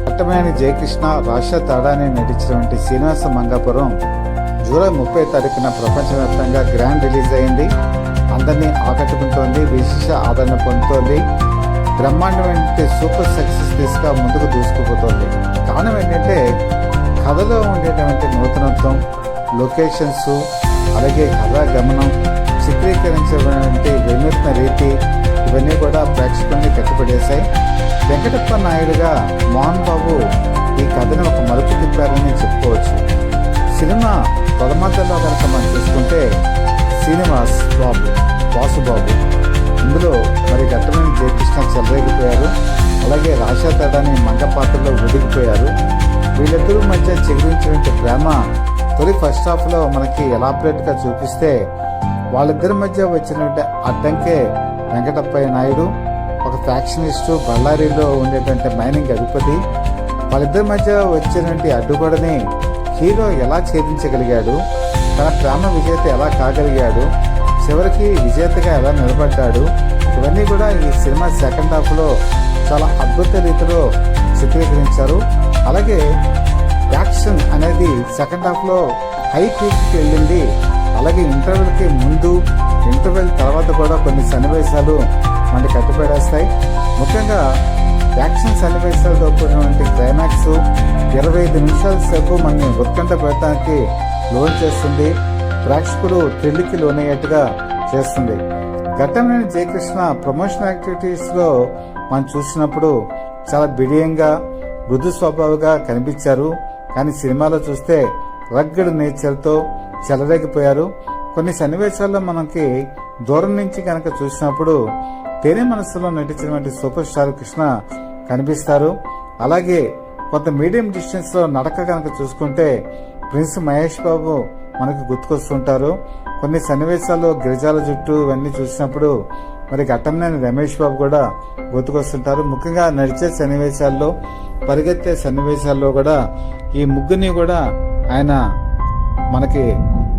పట్టమనేని జయకృష్ణ, రాష్ట్ర తాడాని నటించినటువంటి శ్రీనివాస మంగాపురం జూలై 30 తారీఖున ప్రపంచవ్యాప్తంగా గ్రాండ్ రిలీజ్ అయింది. అందరినీ ఆకట్టుకుంటోంది, విశేష ఆదరణ పొందుతోంది. బ్రహ్మాండమైన సూపర్ సక్సెస్ దిశగా ముందుకు దూసుకుపోతోంది. కారణం ఏంటంటే కథలో ఉండేటువంటి నూతనత్వం, లొకేషన్స్, అలాగే కథా గమనం, చిత్రీకరించినటువంటి వినూత్న రీతి ఇవన్నీ కూడా ప్రేక్షకుల్ని కట్టిపడేశాయి. వెంకటప్ప నాయుడుగా మోహన్ బాబు ఈ కథను ఒక మలుపు తిప్పారని చెప్పుకోవచ్చు. సినిమా ప్రథమార్థంలో కనుక మనం చూసుకుంటే శ్రీనివాస్ బాబు, వాసుబాబు ఇందులో మరి ఘట్టమనేని జయకృష్ణ చెలరేగిపోయారు. అలాగే రాశా తేడాని మంగ పాత్రలో ఒదిగిపోయారు. వీళ్ళిద్దరూ మధ్య చిగురించినటువంటి ప్రేమ తొలి ఫస్ట్ హాఫ్లో మనకి ఎలాబరేట్గా చూపిస్తే వాళ్ళిద్దరి మధ్య వచ్చినటువంటి అడ్డంకే వెంకటప్పయ్య నాయుడు, ఒక ఫ్యాక్షనిస్టు, బళ్ళారిలో ఉండేటువంటి మైనింగ్ అధిపతి. వాళ్ళిద్దరి మధ్య వచ్చినటువంటి అడ్డుగోడని హీరో ఎలా ఛేదించగలిగాడు, తన ప్రేమ విజేత ఎలా కాగలిగాడు, చివరికి విజేతగా ఎలా నిలబడ్డాడు, ఇవన్నీ కూడా ఈ సినిమా సెకండ్ హాఫ్లో చాలా అద్భుత రీతిలో చిత్రీకరించారు. అలాగే యాక్షన్ అనేది సెకండ్ హాఫ్లో హై పీక్కి వెళ్ళింది. అలాగే ఇంటర్వెల్కి ముందు, ఇంటర్వెల్ తర్వాత కూడా కొన్ని సన్నివేశాలు మనకి కట్టిపడేస్తాయి. ముఖ్యంగా యాక్షన్ సన్నివేశాలతో కూడినటువంటి క్లైమాక్స్ 25 నిమిషాల సేపు మనల్ని ఉత్కంఠ పెట్టడానికి లోన్ చేస్తుంది. ప్రేక్షకులు థ్రిల్కి లోనయ్యేట్టుగా చేస్తుంది. ఘట్టమనేని జయకృష్ణ ప్రమోషన్ యాక్టివిటీస్లో మనం చూసినప్పుడు చాలా బిడియంగా, మృదు స్వభావంగా కనిపించారు. కానీ సినిమాలో చూస్తే రగ్గడ్ నేచర్తో చెలరేగిపోయారు. కొన్ని సన్నివేశాల్లో మనకి దూరం నుంచి కనుక చూసినప్పుడు తేనె మనసులో నటించినటువంటి సూపర్ స్టార్ కృష్ణ కనిపిస్తారు. అలాగే కొంత మీడియం డిస్టెన్స్లో నడక కనుక చూసుకుంటే ప్రిన్స్ మహేష్ బాబు మనకు గుర్తుకొస్తుంటారు. కొన్ని సన్నివేశాల్లో గిరిజాల జుట్టు ఇవన్నీ చూసినప్పుడు మరి ఘట్టమనేని రమేష్ బాబు కూడా గుర్తుకొస్తుంటారు. ముఖ్యంగా నడిచే సన్నివేశాల్లో, పరిగెత్తే సన్నివేశాల్లో కూడా ఈ ముగ్గురిని కూడా ఆయన మనకి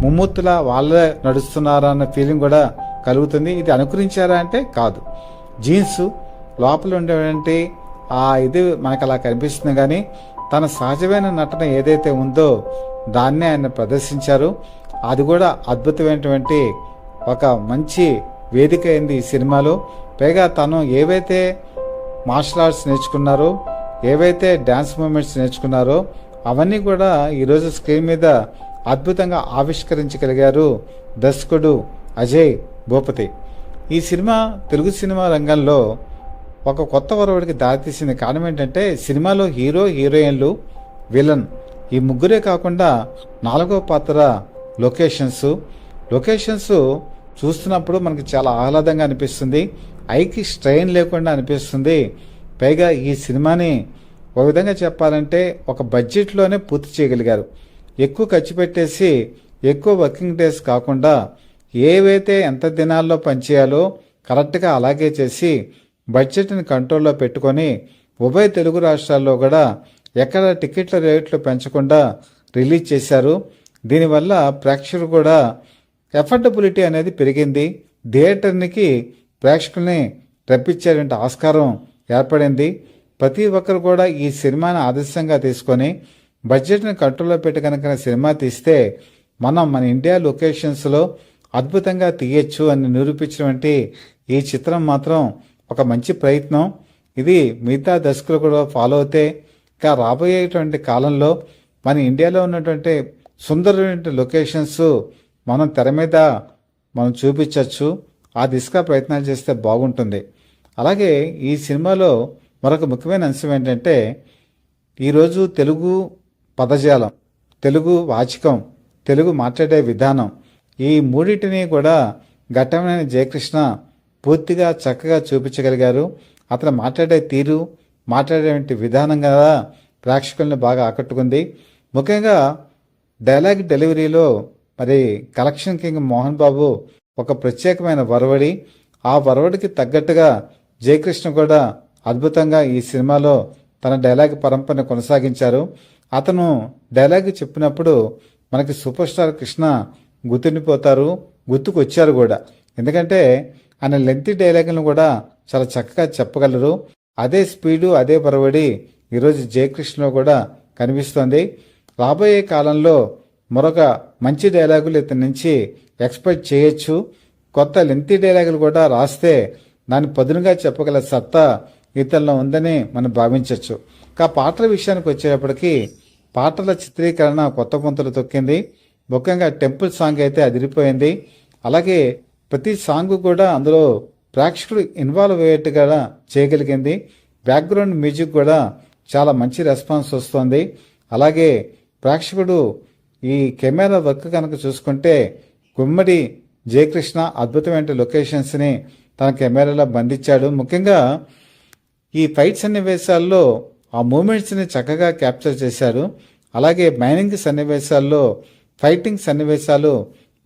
ముమ్మూర్తులా వాళ్ళే నడుస్తున్నారా అన్న ఫీలింగ్ కూడా కలుగుతుంది. ఇది అనుకరించారా అంటే కాదు, జీన్స్ లోపల ఉండేటువంటి ఇది మనకు అలా కనిపిస్తుంది. కానీ తన సహజమైన నటన ఏదైతే ఉందో దాన్నే ఆయన ప్రదర్శించారు. అది కూడా అద్భుతమైనటువంటి ఒక మంచి వేదిక అయింది ఈ సినిమాలో. పైగా తను ఏవైతే మార్షల్ ఆర్ట్స్ నేర్చుకున్నారో, ఏవైతే డ్యాన్స్ మూమెంట్స్ నేర్చుకున్నారో అవన్నీ కూడా ఈరోజు స్క్రీన్ మీద అద్భుతంగా ఆవిష్కరించగలిగారు దర్శకుడు అజయ్ భూపతి. ఈ సినిమా తెలుగు సినిమా రంగంలో ఒక కొత్త వరవడికి దారితీసింది. కారణం ఏంటంటే సినిమాలో హీరో, హీరోయిన్లు, విలన్ ఈ ముగ్గురే కాకుండా 4వ పాత్ర లొకేషన్స్ చూస్తున్నప్పుడు మనకి చాలా ఆహ్లాదంగా అనిపిస్తుంది. ఐకి స్ట్రెయిన్ లేకుండా అనిపిస్తుంది. పైగా ఈ సినిమాని ఒక విధంగా చెప్పాలంటే ఒక బడ్జెట్లోనే పూర్తి చేయగలిగారు. ఎక్కువ ఖర్చు పెట్టేసి ఎక్కువ వర్కింగ్ డేస్ కాకుండా ఏవైతే ఎంత దినాల్లో పనిచేయాలో కరెక్ట్గా అలాగే చేసి బడ్జెట్ని కంట్రోల్లో పెట్టుకొని ఉభయ తెలుగు రాష్ట్రాల్లో కూడా ఎక్కడ టికెట్ల రేట్లు పెంచకుండా రిలీజ్ చేశారు. దీనివల్ల ప్రేక్షకులు కూడా ఎఫర్డబిలిటీ అనేది పెరిగింది. థియేటర్నికి ప్రేక్షకుల్ని రప్పించేటువంటి ఆస్కారం ఏర్పడింది. ప్రతి ఒక్కరు కూడా ఈ సినిమాని ఆదర్శంగా తీసుకొని బడ్జెట్ని కంట్రోల్లో పెట్టి కనుక సినిమా తీస్తే మన ఇండియా లొకేషన్స్లో అద్భుతంగా తీయచ్చు అని నిరూపించినటువంటి ఈ చిత్రం మాత్రం ఒక మంచి ప్రయత్నం. ఇది మిగతా దర్శకులు కూడా ఫాలో అవుతే ఇంకా రాబోయేటువంటి కాలంలో మన ఇండియాలో ఉన్నటువంటి సుందరమైన లొకేషన్స్ మనం తెర మీద మనం చూపించవచ్చు. ఆ దిశగా ప్రయత్నాలు చేస్తే బాగుంటుంది. అలాగే ఈ సినిమాలో మరొక ముఖ్యమైన అంశం ఏంటంటే ఈరోజు తెలుగు పదజాలం, తెలుగు వాచకం, తెలుగు మాట్లాడే విధానం ఈ మూడింటిని కూడా ఘట్టమనేని జయకృష్ణ పూర్తిగా చక్కగా చూపించగలిగారు. అతను మాట్లాడే తీరు, మాట్లాడే విధానం కదా ప్రేక్షకుల్ని బాగా ఆకట్టుకుంది. ముఖ్యంగా డైలాగ్ డెలివరీలో మరి కలెక్షన్ కింగ్ మోహన్ బాబు ఒక ప్రత్యేకమైన వరవడి, ఆ వరవడికి తగ్గట్టుగా జయకృష్ణ కూడా అద్భుతంగా ఈ సినిమాలో తన డైలాగ్ పరంపరను కొనసాగించారు. అతను డైలాగ్ చెప్పినప్పుడు మనకి సూపర్ స్టార్ కృష్ణ గుర్తుండిపోతారు, గుర్తుకొచ్చారు కూడా. ఎందుకంటే ఆయన లెంతీ డైలాగులను కూడా చాలా చక్కగా చెప్పగలరు. అదే స్పీడు, అదే బరవడి ఈరోజు జయకృష్ణలో కూడా కనిపిస్తోంది. రాబోయే కాలంలో మరొక మంచి డైలాగులు ఇతని నుంచి ఎక్స్పెక్ట్ చేయొచ్చు. కొత్త లెంతీ డైలాగులు కూడా రాస్తే దాన్ని పదునుగా చెప్పగల సత్తా ఇతనిలో ఉందని మనం భావించవచ్చు. పాటల విషయానికి వచ్చేటప్పటికి పాటల చిత్రీకరణ కొత్త పుంతలు తొక్కింది. ముఖ్యంగా టెంపుల్ సాంగ్ అయితే అదిరిపోయింది. అలాగే ప్రతి సాంగ్ కూడా అందులో ప్రేక్షకులు ఇన్వాల్వ్ అయ్యేట్టుగా చేయగలిగింది. బ్యాక్గ్రౌండ్ మ్యూజిక్ కూడా చాలా మంచి రెస్పాన్స్ వస్తుంది. అలాగే ప్రేక్షకుడు ఈ కెమెరా వర్క్ కనుక చూసుకుంటే గుమ్మడి జయకృష్ణ అద్భుతమైన లొకేషన్స్ని తన కెమెరాలో బంధించాడు. ముఖ్యంగా ఈ ఫైట్ సన్నివేశాల్లో ఆ మూమెంట్స్ని చక్కగా క్యాప్చర్ చేశారు. అలాగే మైనింగ్ సన్నివేశాల్లో ఫైటింగ్ సన్నివేశాలు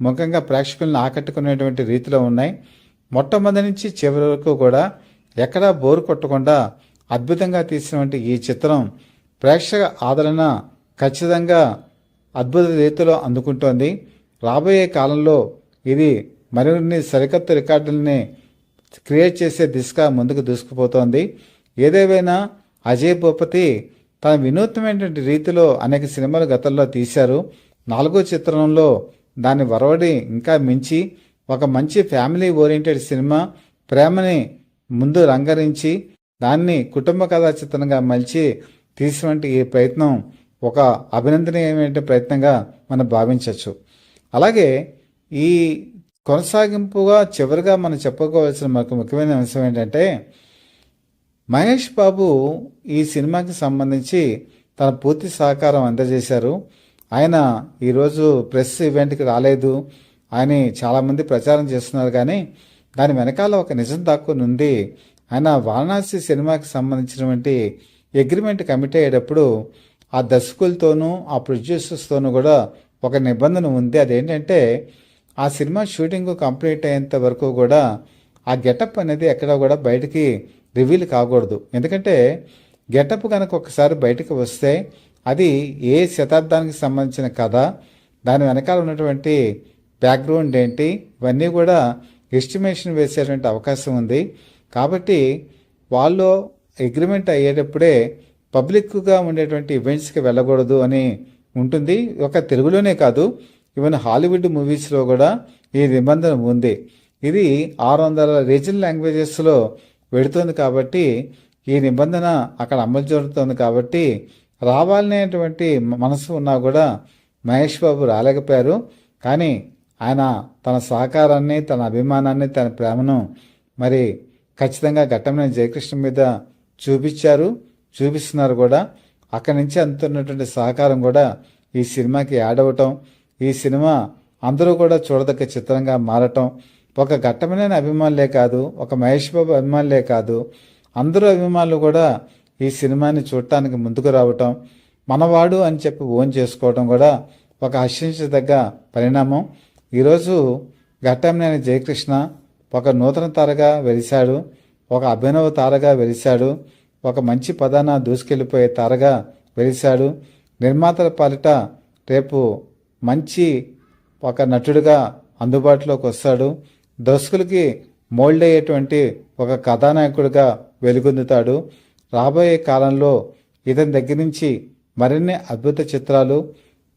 ముఖ్యంగా ప్రేక్షకులను ఆకట్టుకునేటువంటి రీతిలో ఉన్నాయి. మొట్టమొదటి నుంచి చివరి వరకు కూడా ఎక్కడా బోరు కొట్టకుండా అద్భుతంగా తీసినటువంటి ఈ చిత్రం ప్రేక్షక ఆదరణ ఖచ్చితంగా అద్భుత రీతిలో అందుకుంటోంది. రాబోయే కాలంలో ఇది మరిన్ని సరికొత్త రికార్డుల్ని క్రియేట్ చేసే దిశగా ముందుకు దూసుకుపోతోంది. ఏదేమైనా అజయ్ భూపతి తన వినూత్నమైనటువంటి రీతిలో అనేక సినిమాలు గతంలో తీశారు. 4వ చిత్రంలో దాని వరవడి ఇంకా మించి ఒక మంచి ఫ్యామిలీ ఓరియంటెడ్ సినిమా, ప్రేమని ముందు రంగరించి దాన్ని కుటుంబ కథా చిత్రంగా మలిచి తీసినటువంటి ఈ ప్రయత్నం ఒక అభినందనీయమైన ప్రయత్నంగా మనం భావించవచ్చు. అలాగే ఈ కొనసాగింపుగా చివరిగా మనం చెప్పుకోవాల్సిన మరొక ముఖ్యమైన అంశం ఏంటంటే మహేష్ బాబు ఈ సినిమాకి సంబంధించి తన పూర్తి సహకారం అందజేశారు. ఆయన ఈరోజు ప్రెస్ ఈవెంట్కి రాలేదు అని చాలామంది ప్రచారం చేస్తున్నారు. కానీ దాని వెనకాల ఒక నిజం దాక్కుని ఉంది. ఆయన వారణాసి సినిమాకి సంబంధించినటువంటి అగ్రిమెంట్ కమిటీ అయ్యేటప్పుడు ఆ దర్శకులతోనూ ఆ ప్రొడ్యూసర్స్తోనూ కూడా ఒక నిబంధన ఉంది. అదేంటంటే ఆ సినిమా షూటింగ్ కంప్లీట్ అయ్యేంత వరకు కూడా ఆ గెటప్ అనేది ఎక్కడ కూడా బయటికి రివీల్ కాకూడదు. ఎందుకంటే గెటప్ కనుక ఒకసారి బయటకు వస్తే అది ఏ శతాబ్దానికి సంబంధించిన కథ, దాని వెనకాల ఉన్నటువంటి బ్యాక్గ్రౌండ్ ఏంటి, ఇవన్నీ కూడా ఎస్టిమేషన్ వేసేటువంటి అవకాశం ఉంది. కాబట్టి వాళ్ళు అగ్రిమెంట్ అయ్యేటప్పుడే పబ్లిక్గా ఉండేటువంటి ఈవెంట్స్కి వెళ్ళకూడదు అని ఉంటుంది. ఒక తెలుగులోనే కాదు, ఈవెన్ హాలీవుడ్ మూవీస్లో కూడా ఈ నిబంధన ఉంది. ఇది 600 రీజనల్ లాంగ్వేజెస్లో వెడుతుంది కాబట్టి ఈ నిబంధన అక్కడ అమలు జరుగుతుంది. కాబట్టి రావాలనేటువంటి మనసు ఉన్నా కూడా మహేష్ బాబు రాలేకపోయారు. కానీ ఆయన తన సహకారాన్ని, తన అభిమానాన్ని, తన ప్రేమను మరి ఖచ్చితంగా ఘట్టమనేని జయకృష్ణ మీద చూపిస్తున్నారు కూడా. అక్కడి నుంచి అందుతున్నటువంటి సహకారం కూడా ఈ సినిమాకి యాడ్ అవ్వటం, ఈ సినిమా అందరూ కూడా చూడదగ్గ చిత్రంగా మారటం, ఒక ఘట్టమనేని అభిమానులే కాదు, ఒక మహేష్ బాబు అభిమానులే కాదు, అందరూ అభిమానులు కూడా ఈ సినిమాని చూడటానికి ముందుకు రావటం, మనవాడు అని చెప్పి ఓన్ చేసుకోవడం కూడా ఒక హర్షించదగ్గ పరిణామం. ఈరోజు ఘట్టమనేని జయకృష్ణ ఒక నూతన తారగా వెలిశాడు, ఒక అభినవ తారగా వెలిశాడు, ఒక మంచి పదాన దూసుకెళ్ళిపోయే తారగా వెలిశాడు. నిర్మాతల పాలిట రేపు మంచి ఒక నటుడిగా అందుబాటులోకి వస్తాడు. దర్శకులకి మోల్డ్ అయ్యేటువంటి ఒక కథానాయకుడిగా వెలుగొందుతాడు. రాబోయే కాలంలో ఇతని దగ్గర నుంచి మరిన్ని అద్భుత చిత్రాలు,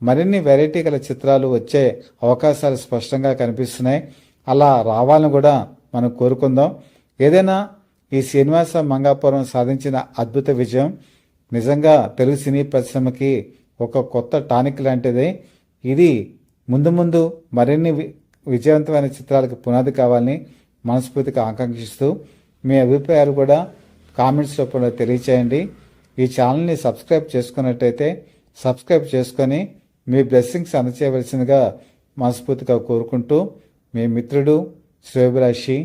మరిన్ని వెరైటీ గల చిత్రాలు వచ్చే అవకాశాలు స్పష్టంగా కనిపిస్తున్నాయి. అలా రావాలని కూడా మనం కోరుకుందాం. ఏదైనా ఈ శ్రీనివాస మంగాపురం సాధించిన అద్భుత విజయం నిజంగా తెలుగు సినీ పరిశ్రమకి ఒక కొత్త టానిక్ లాంటిది. ఇది ముందు ముందు మరిన్ని విజయవంతమైన చిత్రాలకు పునాది కావాలని మనస్ఫూర్తిగా ఆకాంక్షిస్తూ మీ అభిప్రాయాలు కూడా కామెంట్స్ రూపంలో తెలియచేయండి. ఈ ఛానల్ని సబ్స్క్రైబ్ చేసుకున్నట్టయితే సబ్స్క్రైబ్ చేసుకొని మీ బ్లెస్సింగ్స్ అందచేయవలసిందిగా మనస్ఫూర్తిగా కోరుకుంటూ మీ మిత్రుడు శ్రేయోభిలాషి